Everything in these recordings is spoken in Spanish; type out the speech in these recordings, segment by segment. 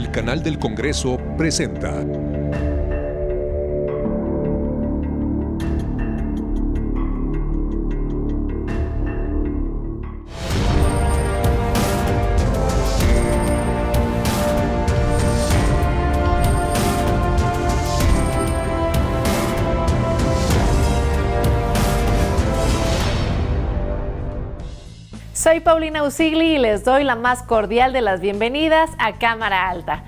El canal del Congreso presenta. Soy Paulina Usigli y les doy la más cordial de las bienvenidas a Cámara Alta.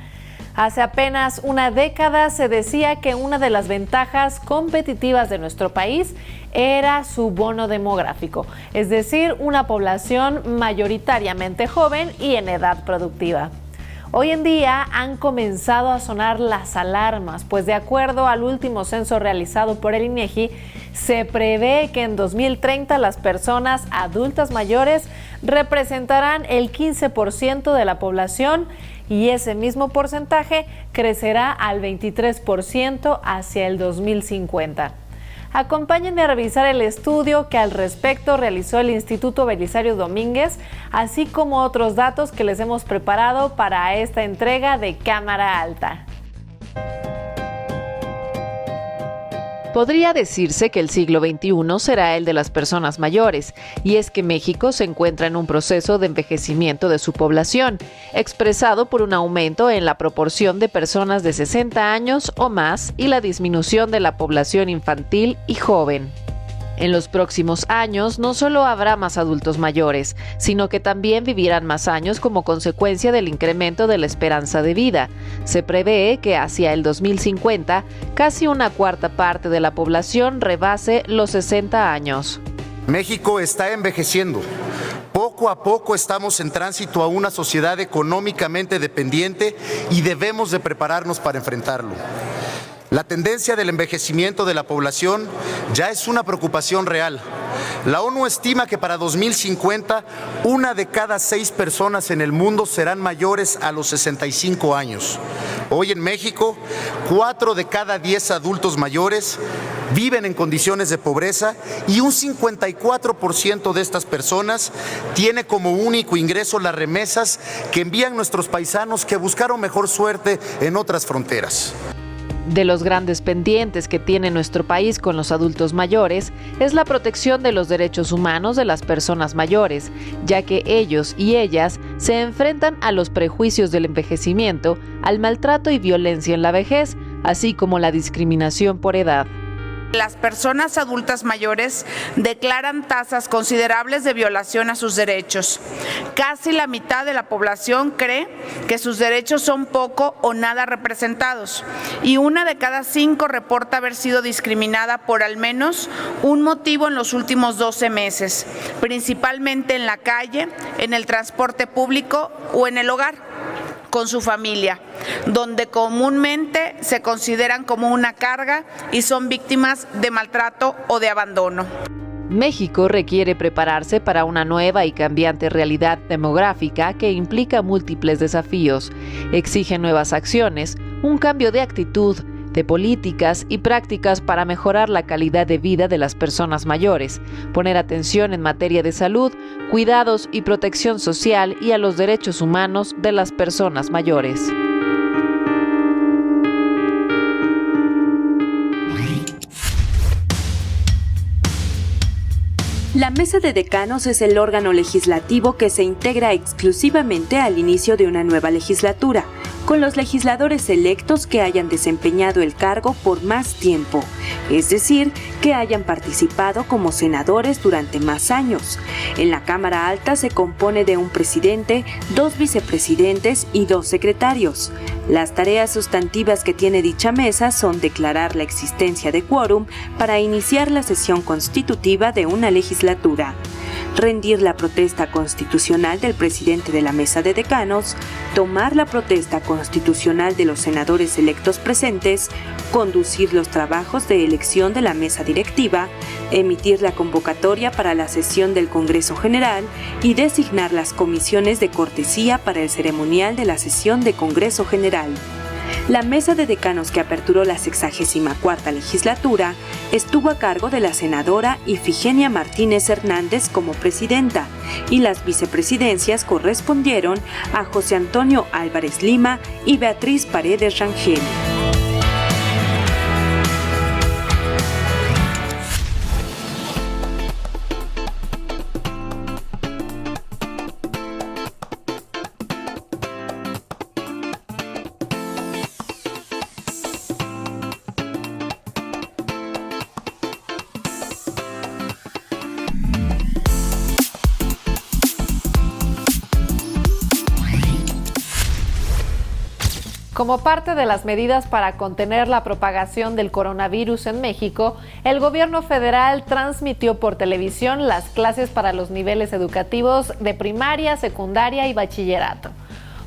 Hace apenas una década se decía que una de las ventajas competitivas de nuestro país era su bono demográfico, es decir, una población mayoritariamente joven y en edad productiva. Hoy en día han comenzado a sonar las alarmas, pues de acuerdo al último censo realizado por el INEGI, se prevé que en 2030 las personas adultas mayores representarán el 15% de la población y ese mismo porcentaje crecerá al 23% hacia el 2050. Acompáñenme a revisar el estudio que al respecto realizó el Instituto Belisario Domínguez, así como otros datos que les hemos preparado para esta entrega de Cámara Alta. Podría decirse que el siglo XXI será el de las personas mayores, y es que México se encuentra en un proceso de envejecimiento de su población, expresado por un aumento en la proporción de personas de 60 años o más y la disminución de la población infantil y joven. En los próximos años no solo habrá más adultos mayores, sino que también vivirán más años como consecuencia del incremento de la esperanza de vida. Se prevé que hacia el 2050 casi una cuarta parte de la población rebase los 60 años. México está envejeciendo. Poco a poco estamos en tránsito a una sociedad económicamente dependiente y debemos de prepararnos para enfrentarlo. La tendencia del envejecimiento de la población ya es una preocupación real. La ONU estima que para 2050, 1 de cada 6 personas en el mundo serán mayores a los 65 años. Hoy en México, 4 de cada 10 adultos mayores viven en condiciones de pobreza y un 54% de estas personas tiene como único ingreso las remesas que envían nuestros paisanos que buscaron mejor suerte en otras fronteras. De los grandes pendientes que tiene nuestro país con los adultos mayores es la protección de los derechos humanos de las personas mayores, ya que ellos y ellas se enfrentan a los prejuicios del envejecimiento, al maltrato y violencia en la vejez, así como la discriminación por edad. Las personas adultas mayores declaran tasas considerables de violación a sus derechos. Casi la mitad de la población cree que sus derechos son poco o nada representados y 1 de cada 5 reporta haber sido discriminada por al menos un motivo en los últimos 12 meses, principalmente en la calle, en el transporte público o en el hogar con su familia, donde comúnmente se consideran como una carga y son víctimas de maltrato o de abandono. México requiere prepararse para una nueva y cambiante realidad demográfica que implica múltiples desafíos, exige nuevas acciones, un cambio de actitud, de políticas y prácticas para mejorar la calidad de vida de las personas mayores, poner atención en materia de salud, cuidados y protección social y a los derechos humanos de las personas mayores. La Mesa de Decanos es el órgano legislativo que se integra exclusivamente al inicio de una nueva legislatura, con los legisladores electos que hayan desempeñado el cargo por más tiempo, es decir, que hayan participado como senadores durante más años. En la Cámara Alta se compone de un presidente, 2 vicepresidentes y 2 secretarios. Las tareas sustantivas que tiene dicha mesa son declarar la existencia de quórum para iniciar la sesión constitutiva de una legislatura, rendir la protesta constitucional del presidente de la Mesa de Decanos, tomar la protesta constitucional de los senadores electos presentes, conducir los trabajos de elección de la mesa directiva, emitir la convocatoria para la sesión del Congreso General y designar las comisiones de cortesía para el ceremonial de la sesión de Congreso General. La mesa de decanos que aperturó la 64ª legislatura estuvo a cargo de la senadora Ifigenia Martínez Hernández como presidenta, y las vicepresidencias correspondieron a José Antonio Álvarez Lima y Beatriz Paredes Rangel. Como parte de las medidas para contener la propagación del coronavirus en México, el gobierno federal transmitió por televisión las clases para los niveles educativos de primaria, secundaria y bachillerato.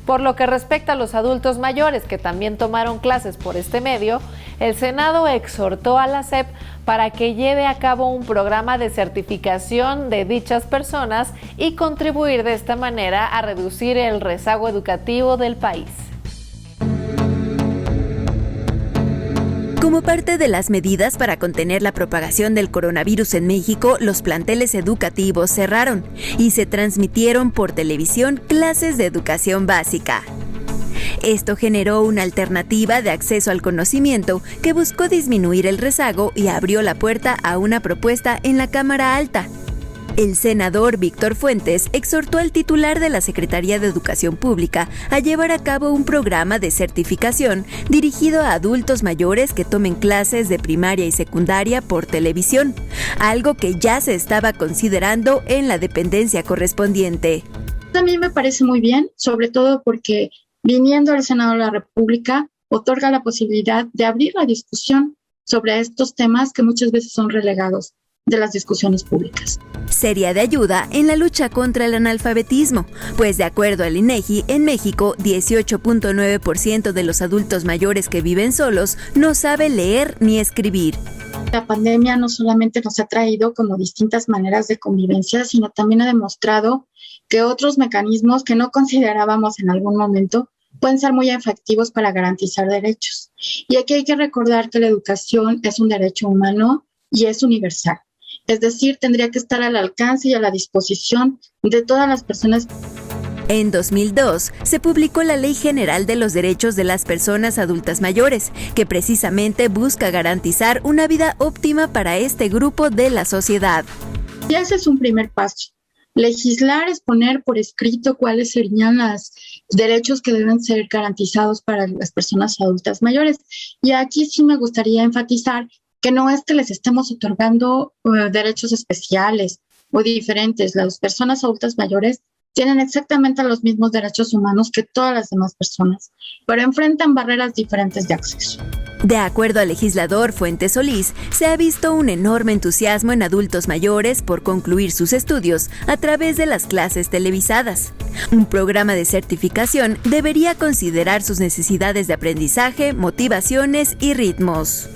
Por lo que respecta a los adultos mayores que también tomaron clases por este medio, el Senado exhortó a la SEP para que lleve a cabo un programa de certificación de dichas personas y contribuir de esta manera a reducir el rezago educativo del país. Como parte de las medidas para contener la propagación del coronavirus en México, los planteles educativos cerraron y se transmitieron por televisión clases de educación básica. Esto generó una alternativa de acceso al conocimiento que buscó disminuir el rezago y abrió la puerta a una propuesta en la Cámara Alta. El senador Víctor Fuentes exhortó al titular de la Secretaría de Educación Pública a llevar a cabo un programa de certificación dirigido a adultos mayores que tomen clases de primaria y secundaria por televisión, algo que ya se estaba considerando en la dependencia correspondiente. A mí me parece muy bien, sobre todo porque viniendo del Senado de la República otorga la posibilidad de abrir la discusión sobre estos temas que muchas veces son relegados de las discusiones públicas. Sería de ayuda en la lucha contra el analfabetismo, pues de acuerdo al INEGI, en México 18.9% de los adultos mayores que viven solos no sabe leer ni escribir. La pandemia no solamente nos ha traído como distintas maneras de convivencia, sino también ha demostrado que otros mecanismos que no considerábamos en algún momento pueden ser muy efectivos para garantizar derechos. Y aquí hay que recordar que la educación es un derecho humano y es universal. Es decir, tendría que estar al alcance y a la disposición de todas las personas. En 2002 se publicó la Ley General de los Derechos de las Personas Adultas Mayores, que precisamente busca garantizar una vida óptima para este grupo de la sociedad. Y ese es un primer paso. Legislar es poner por escrito cuáles serían los derechos que deben ser garantizados para las personas adultas mayores. Y aquí sí me gustaría enfatizar que no es que les estemos otorgando derechos especiales o diferentes. Las personas adultas mayores tienen exactamente los mismos derechos humanos que todas las demás personas, pero enfrentan barreras diferentes de acceso. De acuerdo al legislador Fuentes Solís, se ha visto un enorme entusiasmo en adultos mayores por concluir sus estudios a través de las clases televisadas. Un programa de certificación debería considerar sus necesidades de aprendizaje, motivaciones y ritmos.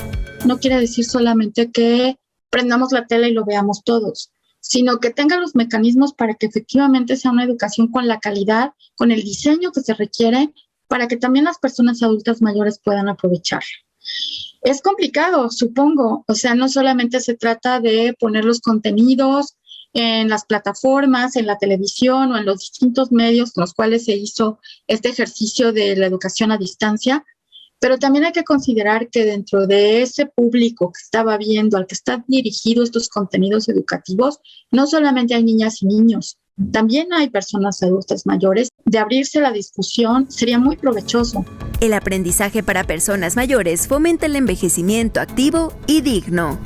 No quiere decir solamente que prendamos la tele y lo veamos todos, sino que tenga los mecanismos para que efectivamente sea una educación con la calidad, con el diseño que se requiere, para que también las personas adultas mayores puedan aprovechar. Es complicado, supongo, o sea, no solamente se trata de poner los contenidos en las plataformas, en la televisión o en los distintos medios con los cuales se hizo este ejercicio de la educación a distancia, pero también hay que considerar que dentro de ese público que estaba viendo, al que están dirigidos estos contenidos educativos, no solamente hay niñas y niños, también hay personas adultas mayores. De abrirse la discusión sería muy provechoso. El aprendizaje para personas mayores fomenta el envejecimiento activo y digno.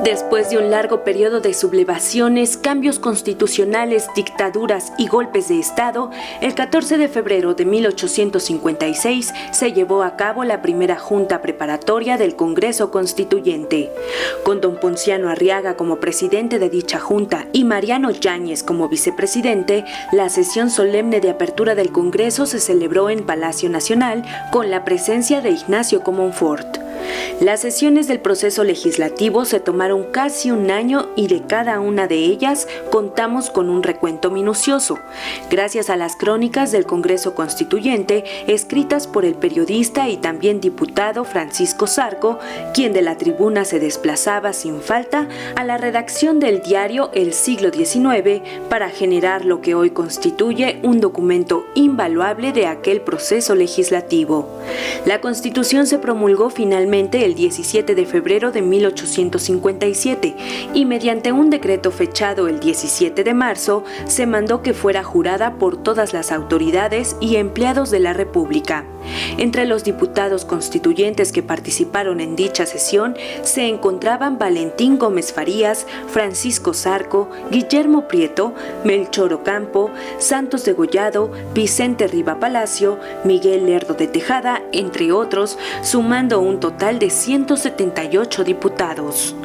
Después de un largo periodo de sublevaciones, cambios constitucionales, dictaduras y golpes de Estado, el 14 de febrero de 1856 se llevó a cabo la primera junta preparatoria del Congreso Constituyente. Con don Ponciano Arriaga como presidente de dicha junta y Mariano Yáñez como vicepresidente, la sesión solemne de apertura del Congreso se celebró en Palacio Nacional con la presencia de Ignacio Comonfort. Las sesiones del proceso legislativo se tomaron pasaron casi un año y de cada una de ellas contamos con un recuento minucioso, gracias a las crónicas del Congreso Constituyente escritas por el periodista y también diputado Francisco Zarco, quien de la tribuna se desplazaba sin falta a la redacción del diario El Siglo XIX para generar lo que hoy constituye un documento invaluable de aquel proceso legislativo. La Constitución se promulgó finalmente el 17 de febrero de 1857 y mediante un decreto fechado el 17 de marzo se mandó que fuera jurada por todas las autoridades y empleados de la República. Entre los diputados constituyentes que participaron en dicha sesión se encontraban Valentín Gómez Farías, Francisco Zarco, Guillermo Prieto, Melchor Ocampo, Santos Degollado, Vicente Riva Palacio, Miguel Lerdo de Tejada, entre otros, sumando un total de 178 diputados.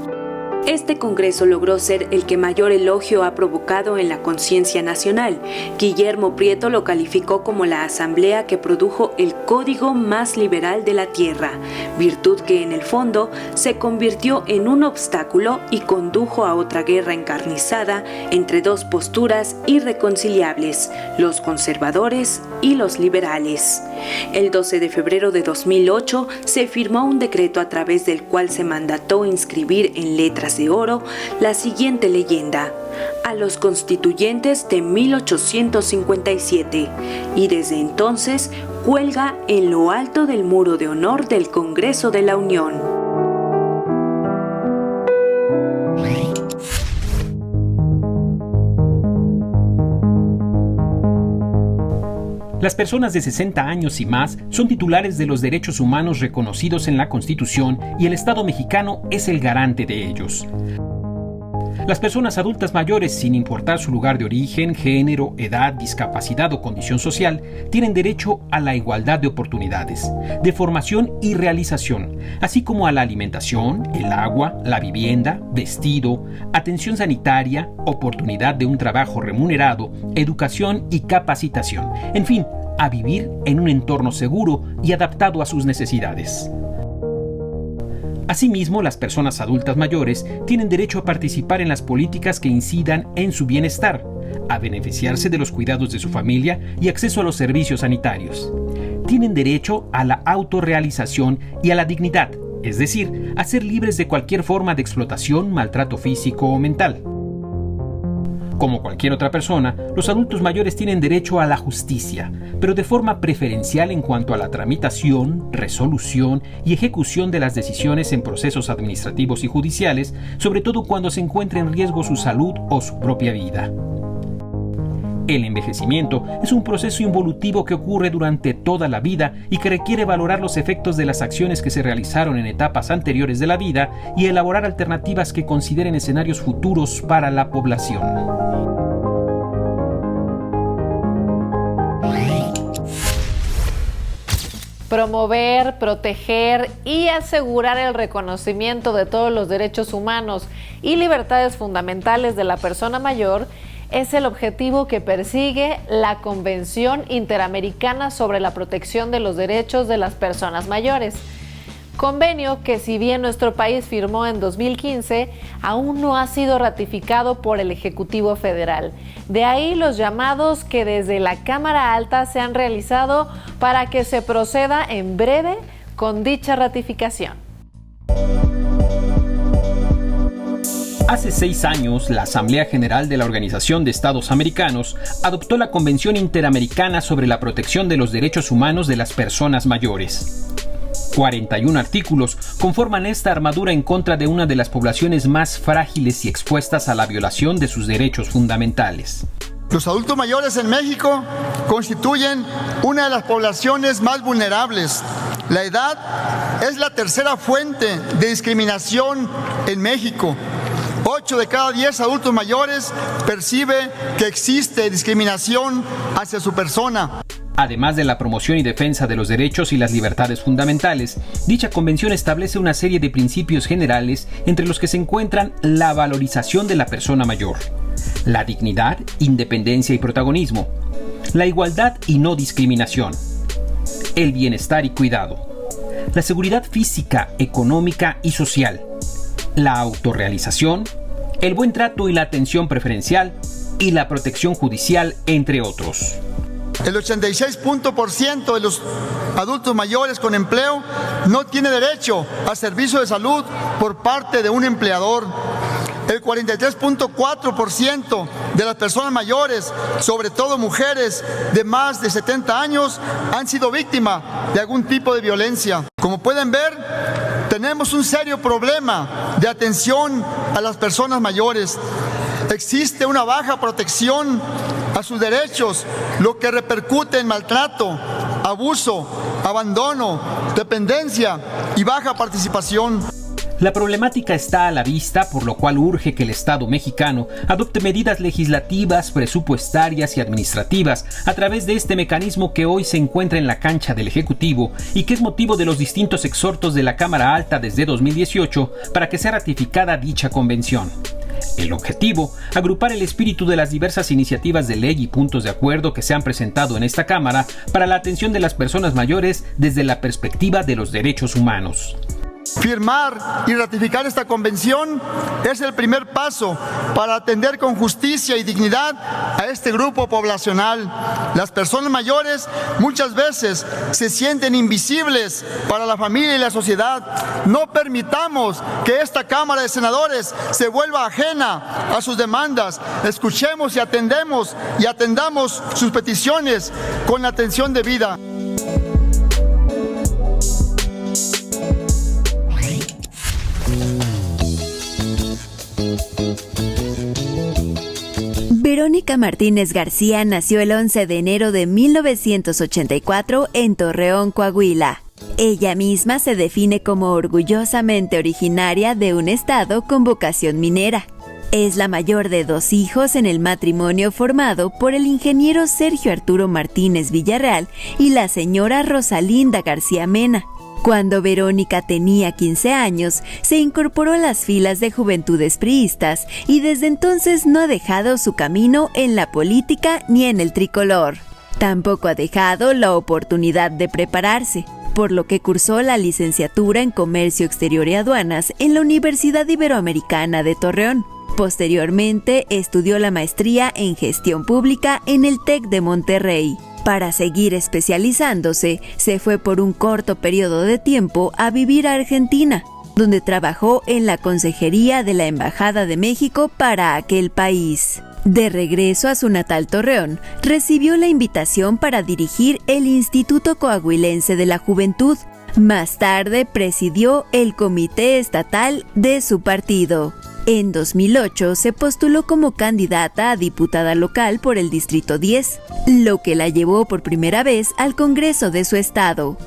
Este congreso logró ser el que mayor elogio ha provocado en la conciencia nacional. Guillermo Prieto lo calificó como la asamblea que produjo el código más liberal de la tierra, virtud que en el fondo se convirtió en un obstáculo y condujo a otra guerra encarnizada entre dos posturas irreconciliables, los conservadores y los liberales. El 12 de febrero de 2008 se firmó un decreto a través del cual se mandató inscribir en letras de oro la siguiente leyenda: a los constituyentes de 1857, y desde entonces cuelga en lo alto del muro de honor del Congreso de la Unión. Las personas de 60 años y más son titulares de los derechos humanos reconocidos en la Constitución y el Estado mexicano es el garante de ellos. Las personas adultas mayores, sin importar su lugar de origen, género, edad, discapacidad o condición social, tienen derecho a la igualdad de oportunidades, de formación y realización, así como a la alimentación, el agua, la vivienda, vestido, atención sanitaria, oportunidad de un trabajo remunerado, educación y capacitación, en fin, a vivir en un entorno seguro y adaptado a sus necesidades. Asimismo, las personas adultas mayores tienen derecho a participar en las políticas que incidan en su bienestar, a beneficiarse de los cuidados de su familia y acceso a los servicios sanitarios. Tienen derecho a la autorrealización y a la dignidad, es decir, a ser libres de cualquier forma de explotación, maltrato físico o mental. Como cualquier otra persona, los adultos mayores tienen derecho a la justicia, pero de forma preferencial en cuanto a la tramitación, resolución y ejecución de las decisiones en procesos administrativos y judiciales, sobre todo cuando se encuentre en riesgo su salud o su propia vida. El envejecimiento es un proceso involutivo que ocurre durante toda la vida y que requiere valorar los efectos de las acciones que se realizaron en etapas anteriores de la vida y elaborar alternativas que consideren escenarios futuros para la población. Promover, proteger y asegurar el reconocimiento de todos los derechos humanos y libertades fundamentales de la persona mayor es el objetivo que persigue la Convención Interamericana sobre la Protección de los Derechos de las Personas Mayores. Convenio que, si bien nuestro país firmó en 2015, aún no ha sido ratificado por el Ejecutivo Federal. De ahí los llamados que desde la Cámara Alta se han realizado para que se proceda en breve con dicha ratificación. Hace 6 años, la Asamblea General de la Organización de Estados Americanos adoptó la Convención Interamericana sobre la Protección de los Derechos Humanos de las Personas Mayores. 41 artículos conforman esta armadura en contra de una de las poblaciones más frágiles y expuestas a la violación de sus derechos fundamentales. Los adultos mayores en México constituyen una de las poblaciones más vulnerables. La edad es la tercera fuente de discriminación en México. 8 de cada 10 adultos mayores percibe que existe discriminación hacia su persona. Además de la promoción y defensa de los derechos y las libertades fundamentales, dicha convención establece una serie de principios generales entre los que se encuentran la valorización de la persona mayor, la dignidad, independencia y protagonismo, la igualdad y no discriminación, el bienestar y cuidado, la seguridad física, económica y social, la autorrealización, el buen trato y la atención preferencial y la protección judicial, entre otros. El 86% de los adultos mayores con empleo no tiene derecho a servicio de salud por parte de un empleador. El 43.4% de las personas mayores, sobre todo mujeres de más de 70 años, han sido víctimas de algún tipo de violencia. Como pueden ver, tenemos un serio problema de atención a las personas mayores. Existe una baja protección a sus derechos, lo que repercute en maltrato, abuso, abandono, dependencia y baja participación. La problemática está a la vista, por lo cual urge que el Estado mexicano adopte medidas legislativas, presupuestarias y administrativas a través de este mecanismo que hoy se encuentra en la cancha del Ejecutivo y que es motivo de los distintos exhortos de la Cámara Alta desde 2018 para que sea ratificada dicha convención. El objetivo, agrupar el espíritu de las diversas iniciativas de ley y puntos de acuerdo que se han presentado en esta Cámara para la atención de las personas mayores desde la perspectiva de los derechos humanos. Firmar y ratificar esta convención es el primer paso para atender con justicia y dignidad a este grupo poblacional. Las personas mayores muchas veces se sienten invisibles para la familia y la sociedad. No permitamos que esta Cámara de Senadores se vuelva ajena a sus demandas. Escuchemos y atendamos y atendamos sus peticiones con la atención debida. Verónica Martínez García nació el 11 de enero de 1984 en Torreón, Coahuila. Ella misma se define como orgullosamente originaria de un estado con vocación minera. Es la mayor de 2 hijos en el matrimonio formado por el ingeniero Sergio Arturo Martínez Villarreal y la señora Rosalinda García Mena. Cuando Verónica tenía 15 años, se incorporó a las filas de Juventudes Priistas y desde entonces no ha dejado su camino en la política ni en el tricolor. Tampoco ha dejado la oportunidad de prepararse, por lo que cursó la licenciatura en Comercio Exterior y Aduanas en la Universidad Iberoamericana de Torreón. Posteriormente, estudió la maestría en Gestión Pública en el TEC de Monterrey. Para seguir especializándose, se fue por un corto periodo de tiempo a vivir a Argentina, donde trabajó en la Consejería de la Embajada de México para aquel país. De regreso a su natal Torreón, recibió la invitación para dirigir el Instituto Coahuilense de la Juventud. Más tarde presidió el Comité Estatal de su partido. En 2008 se postuló como candidata a diputada local por el Distrito 10, lo que la llevó por primera vez al Congreso de su estado.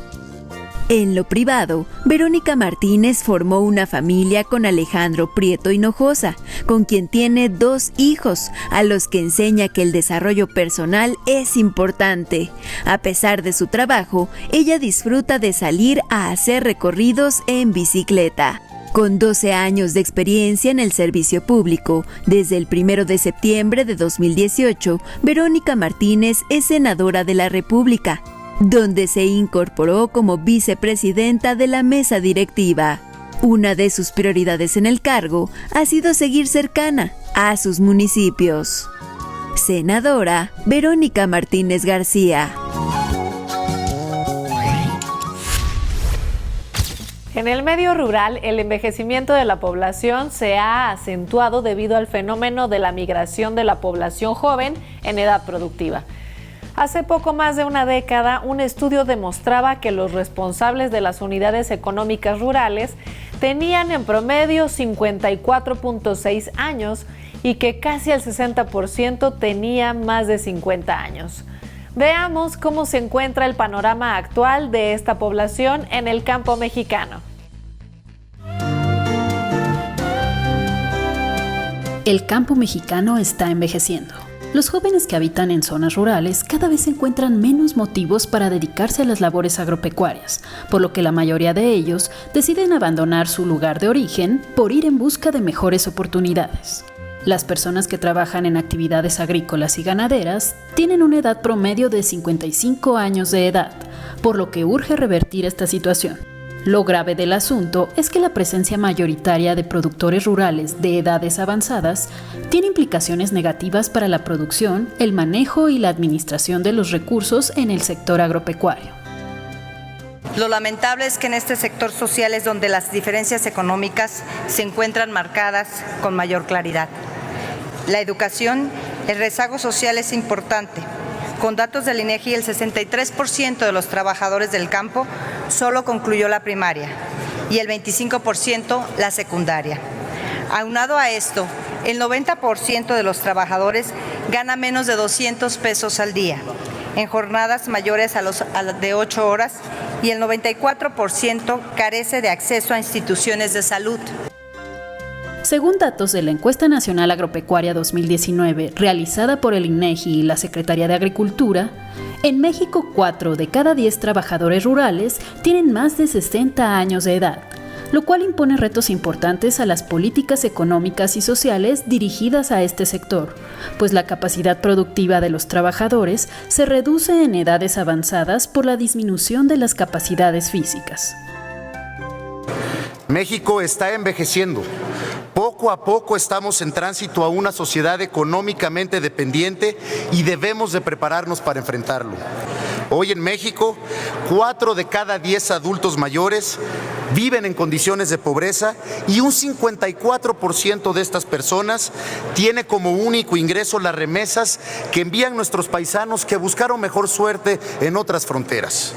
En lo privado, Verónica Martínez formó una familia con Alejandro Prieto Hinojosa, con quien tiene 2 hijos, a los que enseña que el desarrollo personal es importante. A pesar de su trabajo, ella disfruta de salir a hacer recorridos en bicicleta. Con 12 años de experiencia en el servicio público, desde el 1 de septiembre de 2018, Verónica Martínez es senadora de la República, donde se incorporó como vicepresidenta de la mesa directiva. Una de sus prioridades en el cargo ha sido seguir cercana a sus municipios. Senadora Verónica Martínez García. En el medio rural, el envejecimiento de la población se ha acentuado debido al fenómeno de la migración de la población joven en edad productiva. Hace poco más de una década, un estudio demostraba que los responsables de las unidades económicas rurales tenían en promedio 54.6 años y que casi el 60% tenía más de 50 años. Veamos cómo se encuentra el panorama actual de esta población en el campo mexicano. El campo mexicano está envejeciendo. Los jóvenes que habitan en zonas rurales cada vez encuentran menos motivos para dedicarse a las labores agropecuarias, por lo que la mayoría de ellos deciden abandonar su lugar de origen por ir en busca de mejores oportunidades. Las personas que trabajan en actividades agrícolas y ganaderas tienen una edad promedio de 55 años de edad, por lo que urge revertir esta situación. Lo grave del asunto es que la presencia mayoritaria de productores rurales de edades avanzadas tiene implicaciones negativas para la producción, el manejo y la administración de los recursos en el sector agropecuario. Lo lamentable es que en este sector social es donde las diferencias económicas se encuentran marcadas con mayor claridad. La educación, el rezago social es importante. Con datos del INEGI, el 63% de los trabajadores del campo solo concluyó la primaria y el 25% la secundaria. Aunado a esto, el 90% de los trabajadores gana menos de 200 pesos al día, en jornadas mayores de 8 horas, y el 94% carece de acceso a instituciones de salud. Según datos de la Encuesta Nacional Agropecuaria 2019, realizada por el INEGI y la Secretaría de Agricultura, en México 4 de cada 10 trabajadores rurales tienen más de 60 años de edad, lo cual impone retos importantes a las políticas económicas y sociales dirigidas a este sector, pues la capacidad productiva de los trabajadores se reduce en edades avanzadas por la disminución de las capacidades físicas. México está envejeciendo. Poco a poco estamos en tránsito a una sociedad económicamente dependiente y debemos de prepararnos para enfrentarlo. Hoy en México, 4 de cada 10 adultos mayores viven en condiciones de pobreza y un 54% de estas personas tiene como único ingreso las remesas que envían nuestros paisanos que buscaron mejor suerte en otras fronteras.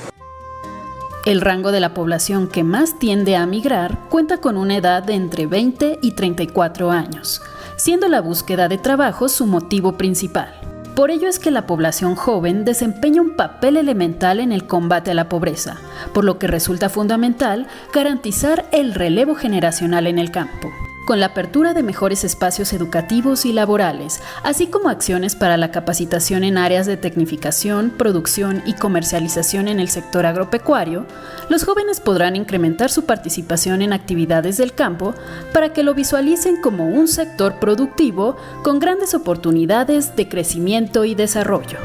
El rango de la población que más tiende a migrar cuenta con una edad de entre 20 y 34 años, siendo la búsqueda de trabajo su motivo principal. Por ello es que la población joven desempeña un papel elemental en el combate a la pobreza, por lo que resulta fundamental garantizar el relevo generacional en el campo. Con la apertura de mejores espacios educativos y laborales, así como acciones para la capacitación en áreas de tecnificación, producción y comercialización en el sector agropecuario, los jóvenes podrán incrementar su participación en actividades del campo para que lo visualicen como un sector productivo con grandes oportunidades de crecimiento y desarrollo.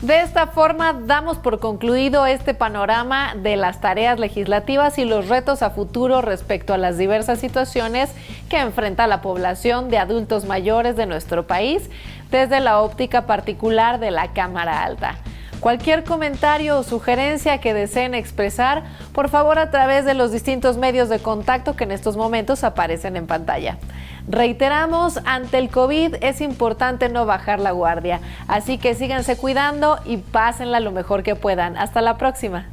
De esta forma, damos por concluido este panorama de las tareas legislativas y los retos a futuro respecto a las diversas situaciones que enfrenta la población de adultos mayores de nuestro país desde la óptica particular de la Cámara Alta. Cualquier comentario o sugerencia que deseen expresar, por favor a través de los distintos medios de contacto que en estos momentos aparecen en pantalla. Reiteramos, ante el COVID es importante no bajar la guardia, así que síganse cuidando y pásenla lo mejor que puedan. Hasta la próxima.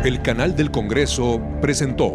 El canal del Congreso presentó